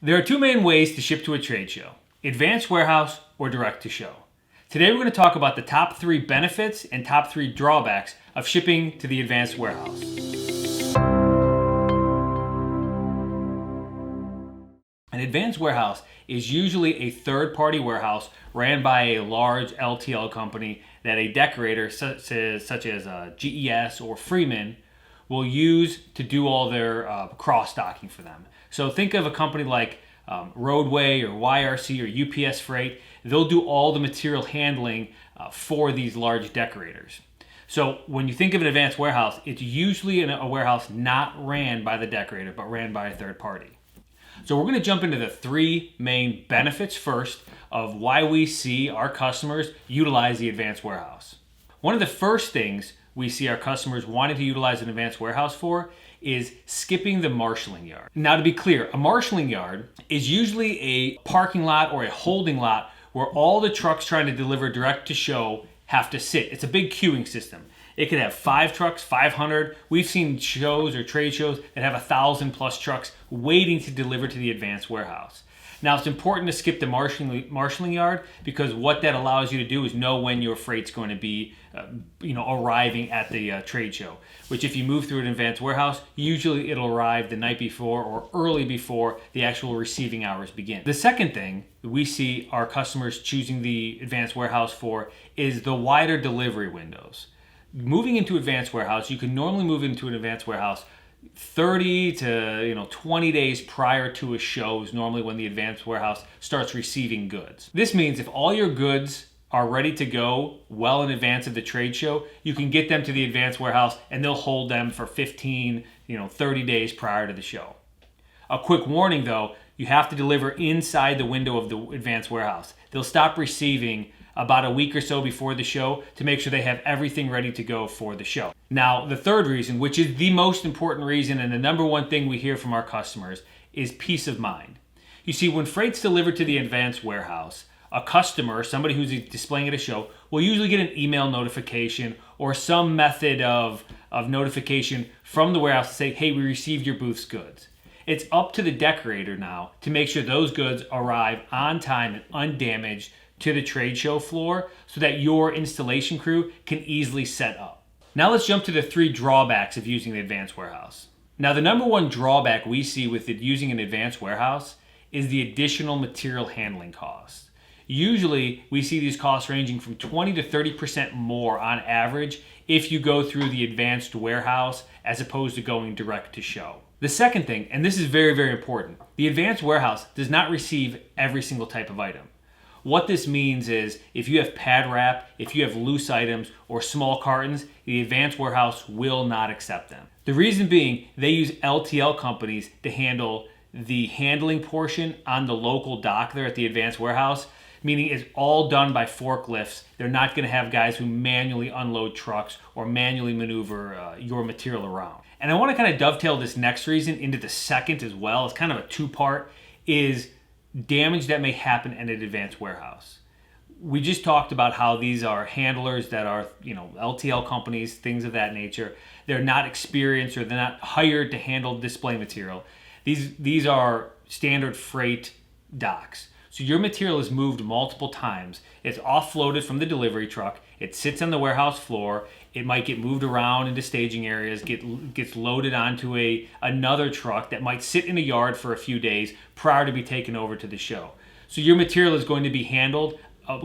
There are two main ways to ship to a trade show: advanced warehouse or direct to show. Today we're going to talk about the top 3 benefits and top 3 drawbacks of shipping to the advanced warehouse. An advanced warehouse is usually a third-party warehouse ran by a large LTL company that a decorator such as GES or Freeman will use to do all their cross-docking for them. So think of a company like Roadway or YRC or UPS Freight. They'll do all the material handling for these large decorators. So when you think of an advanced warehouse, it's usually a warehouse not ran by the decorator, but ran by a third party. So we're going to jump into the 3 main benefits first of why we see our customers utilize the advanced warehouse. One of the first things we see our customers wanting to utilize an advanced warehouse for is skipping the marshaling yard. Now, to be clear, a marshaling yard is usually a parking lot or a holding lot where all the trucks trying to deliver direct to show have to sit. It's a big queuing system. It could have 5 trucks, 500. We've seen shows or trade shows that have 1,000 plus trucks waiting to deliver to the advanced warehouse. Now, it's important to skip the marshaling yard because what that allows you to do is know when your freight's going to be arriving at the trade show, which if you move through an advanced warehouse, usually it'll arrive the night before or early before the actual receiving hours begin. The second thing we see our customers choosing the advanced warehouse for is the wider delivery windows. Moving into advanced warehouse, you can normally move into an advanced warehouse 30 to 20 days prior to a show is normally when the advanced warehouse starts receiving goods. This means if all your goods are ready to go well in advance of the trade show, you can get them to the advanced warehouse and they'll hold them for 15, 30 days prior to the show. A quick warning though, you have to deliver inside the window of the advanced warehouse. They'll stop receiving about a week or so before the show to make sure they have everything ready to go for the show. Now, the third reason, which is the most important reason and the number one thing we hear from our customers, is peace of mind. You see, when freight's delivered to the advanced warehouse, a customer, somebody who's displaying at a show, will usually get an email notification or some method of notification from the warehouse to say, hey, we received your booth's goods. It's up to the decorator now to make sure those goods arrive on time and undamaged to the trade show floor so that your installation crew can easily set up. Now let's jump to the 3 drawbacks of using the advanced warehouse. Now the number one drawback we see with using an advanced warehouse is the additional material handling costs. Usually we see these costs ranging from 20 to 30% more on average if you go through the advanced warehouse as opposed to going direct to show. The second thing, and this is very, very important, the advanced warehouse does not receive every single type of item. What this means is if you have pad wrap, if you have loose items or small cartons, the advanced warehouse will not accept them. The reason being, they use LTL companies to handle the handling portion on the local dock there at the advanced warehouse, meaning it's all done by forklifts. They're not going to have guys who manually unload trucks or manually maneuver your material around. And I want to kind of dovetail this next reason into the second as well. It's kind of a 2-part, is damage that may happen in an advanced warehouse. We just talked about how these are handlers that are, LTL companies, things of that nature. They're not experienced or they're not hired to handle display material. These are standard freight docks. So your material is moved multiple times. It's offloaded from the delivery truck. It sits on the warehouse floor. It might get moved around into staging areas, gets loaded onto another truck that might sit in a yard for a few days prior to be taken over to the show. So your material is going to be handled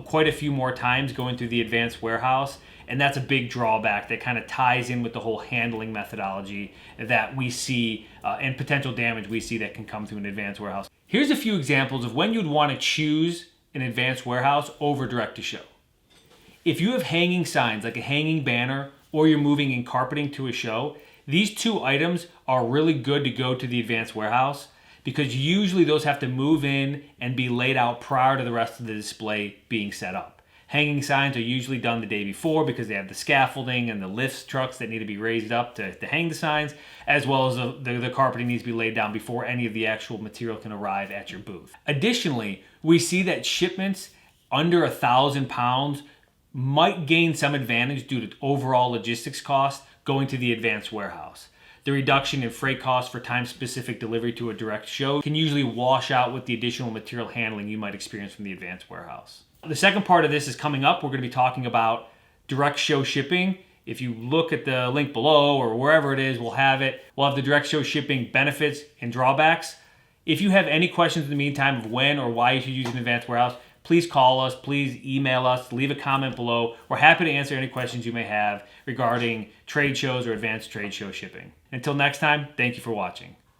quite a few more times going through the advanced warehouse, and that's a big drawback that kind of ties in with the whole handling methodology that we see and potential damage we see that can come through an advanced warehouse. Here's a few examples of when you'd want to choose an advanced warehouse over direct to show. If you have hanging signs like a hanging banner or you're moving in carpeting to a show, these 2 items are really good to go to the advanced warehouse because usually those have to move in and be laid out prior to the rest of the display being set up. Hanging signs are usually done the day before because they have the scaffolding and the lift trucks that need to be raised up to hang the signs, as well as the carpeting needs to be laid down before any of the actual material can arrive at your booth. Additionally, we see that shipments under 1,000 pounds might gain some advantage due to overall logistics costs going to the advanced warehouse. the reduction in freight costs for time-specific delivery to a direct show can usually wash out with the additional material handling you might experience from the advanced warehouse. The second part of this is coming up. We're going to be talking about direct show shipping. If you look at the link below or wherever it is, we'll have it. We'll have the direct show shipping benefits and drawbacks. If you have any questions in the meantime of when or why you should use an advanced warehouse, please call us, please email us, leave a comment below. We're happy to answer any questions you may have regarding trade shows or advanced trade show shipping. Until next time, thank you for watching.